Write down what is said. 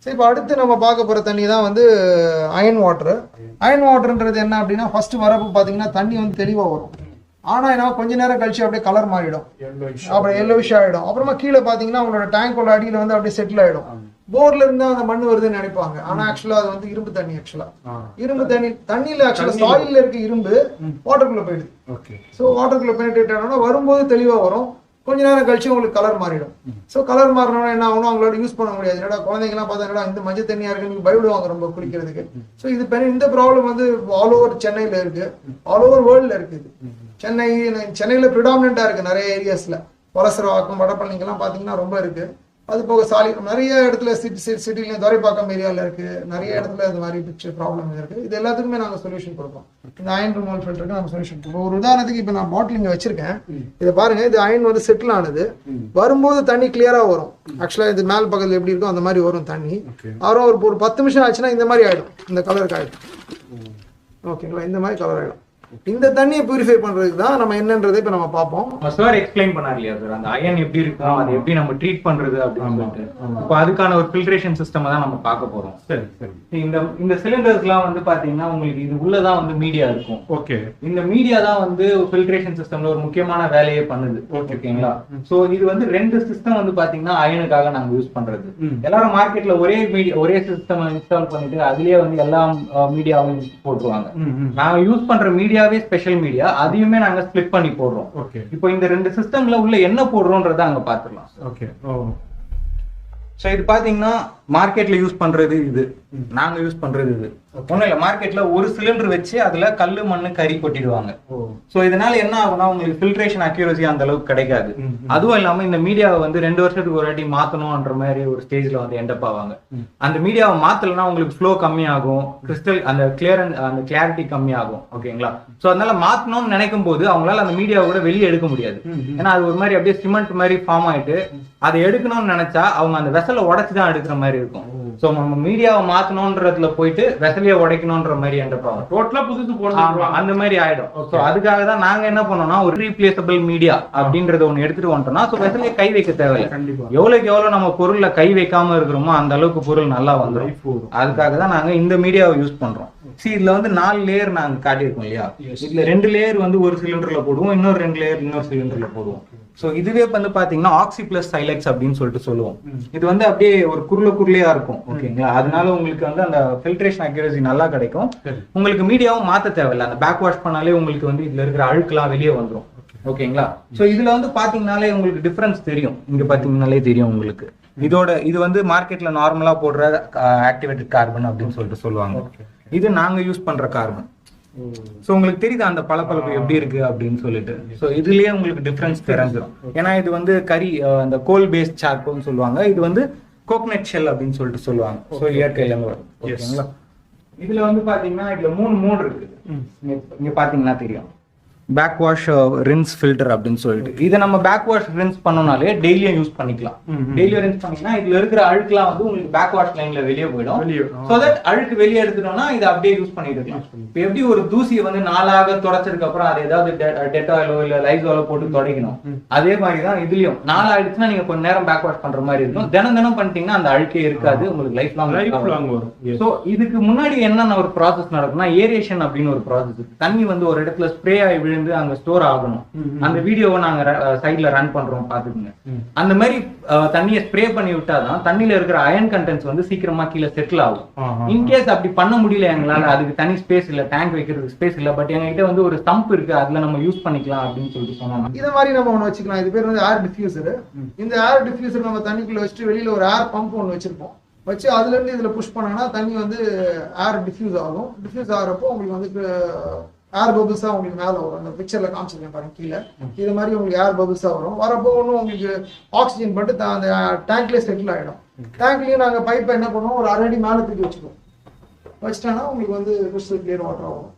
So இப்போ அடுத்து நம்ம பார்க்க போகிற தண்ணி தான் வந்து அயன் வாட்டர். அயன் வாட்டர்ன்றது என்ன அப்படின்னா ஃபர்ஸ்ட் வரப்போ பார்த்தீங்கன்னா தண்ணி வந்து தெளிவாக வரும். ஆனால் என்ன கொஞ்ச நேரம் கழிச்சு அப்படியே கலர் மாறிடும், அப்புறம் எல்லோவிஷ் ஆகிடும். அப்புறமா கீழே பார்த்தீங்கன்னா அவங்களோட டேங்கோட அடியில் வந்து அப்படியே செட்டில் ஆகிடும். போர்ல இருந்து அந்த மண் வருதுன்னு நினைப்பாங்க, ஆனா ஆக்சுவலா அது வந்து இரும்பு தண்ணி. இரும்பு தண்ணியில ஆக்சுவலா சாயில்ல இருக்க இரும்பு வாட்டருக்குள்ள போயிடுது. ஸோ வாட்டருக்குள்ள பெனிட்ரேட் ஆனோம்னா வரும்போது தெளிவா வரும், கொஞ்ச நேரம் கழிச்சு உங்களுக்கு கலர் மாறிடும். ஸோ கலர் மாறினோம்னா என்ன ஆகணும், அவங்களோட யூஸ் பண்ண முடியாது. என்னடா குழந்தைங்கலாம் பார்த்தா இந்த மஞ்சள் தண்ணியா இருக்குன்னு பயப்படுவாங்க ரொம்ப குளிக்கிறதுக்கு. ஸோ இது இந்த ப்ராப்ளம் வந்து ஆல் ஓவர் சென்னையில இருக்கு, ஆல் ஓவர் வேர்ல்ட்ல இருக்குது. சென்னையில ப்ரிடாமினண்டா இருக்கு, நிறைய ஏரியாஸ்ல வலசரவாக்கம் வடபழனிக்கெல்லாம் பாத்தீங்கன்னா ரொம்ப இருக்கு. அது போக நிறைய இடத்துல சிட்டிலையும் துரைப்பாக்கம் ஏரியாவில் இருக்கு, நிறைய இடத்துல இந்த மாதிரி பிக்சர் ப்ராப்ளம் இருக்கு. இது எல்லாத்துக்குமே நாங்கள் சொல்யூஷன் கொடுப்போம். இந்த அயன் ரிமூவல் ஃபில்டருக்கு நம்ம சொல்யூஷன் கொடுப்போம். ஒரு உதாரணத்துக்கு இப்போ நான் பாட்டில் இங்கே வச்சிருக்கேன், இதை பாருங்க. இது அயன் வந்து செட்டில் ஆனது, வரும்போது தண்ணி கிளியரா வரும். ஆக்சுவலா இது மேல் பக்கத்தில் எப்படி இருக்கும் அந்த மாதிரி வரும் தண்ணி. அப்புறம் ஒரு 10 நிமிஷம் ஆச்சுன்னா இந்த மாதிரி ஆயிடும், இந்த கலருக்கு ஆயிடும். ஓகேங்களா, இந்த மாதிரி கலர் ஆயிடும். இந்த தண்ணியை பியூரிஃபை பண்றதுக்கு தான் நம்ம என்னன்றதை இப்ப நம்ம பார்ப்போம். சார் எக்ஸ்பிளைன் பண்ணார் இல்லையா சார், அந்த அயன் எப்படி இருக்கும், அது எப்படி நம்ம ட்ரீட் பண்றது அப்படின்னு சொல்லிட்டு. இப்போ அதுக்கான ஒரு ஃபில்ட்ரேஷன் சிஸ்டம் தான் நம்ம பார்க்க போறோம். சரி சரி. இந்த சிலிண்டர்ஸ்லாம் வந்து பாத்தீங்கன்னா உங்களுக்கு இது உள்ளதான் வந்து மீடியா இருக்கும். ஓகே. இந்த மீடியா தான் வந்து ஃபில்ட்ரேஷன் சிஸ்டம்ல ஒரு முக்கியமான வேலையை பண்ணுது. ஓகேங்களா. சோ இது வந்து 2 சிஸ்டம் வந்து பாத்தீங்கன்னா அயனுக்காக நாங்க யூஸ் பண்றது. எல்லாரும் மார்க்கெட்ல ஒரே சிஸ்டம் இன்ஸ்டால் பண்ணிட்டு அதுலயே வந்து எல்லா மீடியாவும் போட்டுருவாங்க. நாங்க யூஸ் பண்ற மீடியா ஸ்பெஷல் மீடியா, அதையுமே நாங்க ஸ்ப்ளிட் பண்ணி போடுறோம். இப்போ இந்த 2 சிஸ்டம்ல உள்ள என்ன போடுறோம்ன்றத அங்க பாத்துடலாம். ஓகே. சோ இது பாத்தீங்கன்னா மார்க்கெட்ல யூஸ் பண்றது இது, நாங்க யூஸ் பண்றது இது. ஒண்ணும் இல்ல, மார்க்கெட்ல ஒரு சிலிண்டர் வச்சு அதுல கல்லு மண்ணு கறி கொட்டிடுவாங்க. சோ இதனால என்ன ஆகும்னா உங்களுக்கு ஃபில்ட்ரேஷன் அக்யூரசி அந்த அளவுக்கு கிடைக்காது. அதுவும் இல்லாம இந்த மீடியாவை வந்து 2 வருஷத்துக்கு ஒரு வாட்டி மாத்தணும்ன்ற மாதிரி ஒரு ஸ்டேஜ்ல வந்து எண்டப் ஆவாங்க. அந்த மீடியாவை மாத்தலன்னா உங்களுக்கு ஃப்ளோ கம்மியாகும், கிறிஸ்டல் அந்த கிளாரிட்டி கம்மியாகும். ஓகேங்களா. சோ அதனால மாத்தணும்னு நினைக்கும் போது அவங்களால அந்த மீடியாவை கூட வெளியே எடுக்க முடியாது. ஏன்னா அது ஒரு மாதிரி அப்படியே சிமெண்ட் மாதிரி ஃபார்ம் ஆயிட்டு அதை எடுக்கணும்னு நினைச்சா அவங்க அந்த வெசலை உடைச்சுதான் எடுக்கிற மாதிரி இருக்கும். சோ நம்ம மீடியாவை மாத்தணும்ன்றதுல போயிட்டு வெசலையை உடைக்கணும்ன்ற மாதிரி எண்டப்பாங்க, டோட்டலா புதுசு போடணும் அந்த மாதிரி ஆயிடும். சோ அதுக்காக தான் நாங்க என்ன பண்ணோம்னா ஒரு ரீப்ளேசபிள் மீடியா அப்படின்றத ஒண்ணு எடுத்துட்டு வந்துட்டோம்னா சோ வெசலையை கை வைக்க தேவையில்லை. எவ்வளவுக்கு எவ்வளவு நம்ம பொருள்ல கை வைக்காம இருக்கிறோமோ அந்த அளவுக்கு பொருள் நல்லா வந்துடும். அதுக்காக தான் நாங்க இந்த மீடியாவை யூஸ் பண்றோம். இதுல வந்து 4 லேயர் நாங்க காட்டியிருக்கோம் இல்லையா. இதுல 2 லேயர் வந்து ஒரு சிலிண்டர்ல போடுவோம், இன்னொரு 2 லேயர் இன்னொரு சிலிண்டர்ல போடுவோம். சோ இதுவே வந்து பாத்தீங்கன்னா ஆக்சி பிளஸ் சைலெக்ஸ் அப்படின்னு சொல்லிட்டு சொல்லுவோம். இது வந்து அப்படியே ஒரு குருளையா இருக்கும். ஓகேங்களா. அதனால உங்களுக்கு வந்து அந்த ஃபில்ட்ரேஷன் அக்யூரசி நல்லா கிடைக்கும். உங்களுக்கு மீடியாவும் மாத்த தேவையில்லை, அந்த பேக் வாஷ் பண்ணாலே உங்களுக்கு வந்து இதுல இருக்கிற அழுக்கெல்லாம் வெளியே வந்துடும். ஓகேங்களா. சோ இதுல வந்து பாத்தீங்கன்னாலே உங்களுக்கு டிஃபரன்ஸ் தெரியும், இங்க பாத்தீங்கன்னாலே தெரியும் உங்களுக்கு. இது வந்து மார்க்கெட்ல நார்மலா போடுற ஆக்டிவேட்டட் கார்பன் அப்படின்னு சொல்லிட்டு சொல்லுவாங்க. இது நாங்க யூஸ் பண்ற கார்பன். சோ உங்களுக்கு தெரியுது அந்த பளபளப்பு எப்படி இருக்கு அப்படின்னு சொல்லிட்டு. சோ இதுலயே உங்களுக்கு டிஃபரன்ஸ் தெரிஞ்சிடும். ஏன்னா இது வந்து கறி அந்த கோல் பேஸ்ட் சார்கோல்னு சொல்லுவாங்க, இது வந்து கோகனட் ஷெல் அப்படின்னு சொல்லிட்டு சொல்லுவாங்க. சோ இயற்கையில இருந்து வரும். ஓகேங்களா. இதுல வந்து பாத்தீங்கன்னா இதுல 3 மோட் இருக்கு. இங்க பாத்தீங்கன்னா தெரியும், பேக் வாஷ் ரின்ஸ் ஃபில்டர் அப்படின்னு சொல்லிட்டு. இதை நம்ம பேக் வாஷ் ரின்ஸ் பண்ணோம்னாலே டெய்லியும் யூஸ் பண்ணிக்கலாம். டெய்லியும் ரின்ஸ் பண்ணீங்கன்னா இதுல இருக்கிற அழுக்குலாம் வந்து உங்களுக்கு பேக் வாஷ் லைன்ல வெளியே போயிடும். சோ தட் அழுக்கு வெளியே எடுத்துட்டோம்னா இதை அப்படியே யூஸ் பண்ணிட்டு இருக்கலாம். இப்போ எப்படி ஒரு தூசியை வந்து 4ஆக தொடச்சதுக்கு அப்புறம் அது ஏதாவது டெட்டாயிலோ இல்ல லைசாலோ போட்டு துடைக்கணும், அதே மாதிரிதான் இதுலயும் 4 ஆயிடுச்சுன்னா நீங்க கொஞ்ச நேரம் பேக் வாஷ் பண்ற மாதிரி இருக்கும். தினம் பண்ணிட்டீங்கன்னா அந்த அழுக்கே இருக்காது, உங்களுக்கு லைஃப் லாங் வரும். சோ இதுக்கு முன்னாடி என்னென்ன ஒரு ப்ராசஸ் நடக்கும்னா ஏரியேஷன் அப்படின்னு ஒரு ப்ராசஸ் இருக்கு. தண்ணி வந்து ஒரு இடத்துல ஸ்ப்ரே ஆகி விழுந்து அங்க ஸ்டோர் ஆகணும். அந்த வீடியோவை நாங்க சைட்ல ரன் பண்றோம், பாத்துக்கோங்க. அந்த மாதிரி தண்ணியை ஸ்ப்ரே பண்ணி விட்டாதான் தண்ணியில இருக்கிற அயன் கண்டென்ட்ஸ் வந்து சீக்கிரமா கீழே செட்டில் ஆகும். இன்கேஸ் அப்படி பண்ண முடியல எங்களால, அதுக்கு தனி ஸ்பேஸ் இல்ல, டேங்க் வைக்கிறதுக்கு ஸ்பேஸ் இல்ல, பட் எங்ககிட்ட வந்து ஒரு ஸ்டம்ப் இருக்கு, அதுல நம்ம யூஸ் பண்ணிக்கலாம் அப்படின்னு சொல்லிட்டு சொன்னாங்க. இத மாதிரி நம்ம ஒண்ணு வச்சுக்கலாம். இது பேர் வந்து ஏர் டிஃப்யூசர். இந்த ஏர் டிஃப்யூசர் நம்ம தண்ணிக்குள்ள வச்சுட்டு வெளியில ஒரு ஏர் பம்ப் ஒண்ணு வச்சிருப்போம். வச்சு அதுல இருந்து இதுல புஷ் பண்ணோம்னா தண்ணி வந்து ஏர் டிஃப்யூஸ் ஆகும். டிஃப்யூஸ் ஆகிறப்போ உங்களுக்கு வந்து ஏர் பபிள்ஸா உங்களுக்கு மேல வரும். அந்த பிக்சர்ல காமிச்சிருக்கேன் பாருங்க கீழே. இது மாதிரி உங்களுக்கு ஏர் பபிள்ஸா வரும். வரப்போ ஒன்றும் உங்களுக்கு ஆக்சிஜன் பட்டு அந்த டேங்க்லேயே செட்டில் ஆகிடும். டேங்க்லயும் நாங்கள் பைப்பை என்ன பண்ணுவோம், ஒரு 1.5 அடி மேலே தூக்கி வச்சுக்குவோம். வச்சுட்டோன்னா உங்களுக்கு வந்து கிறிஸ்டல் கிளியர் வாட்டர் ஆகும்.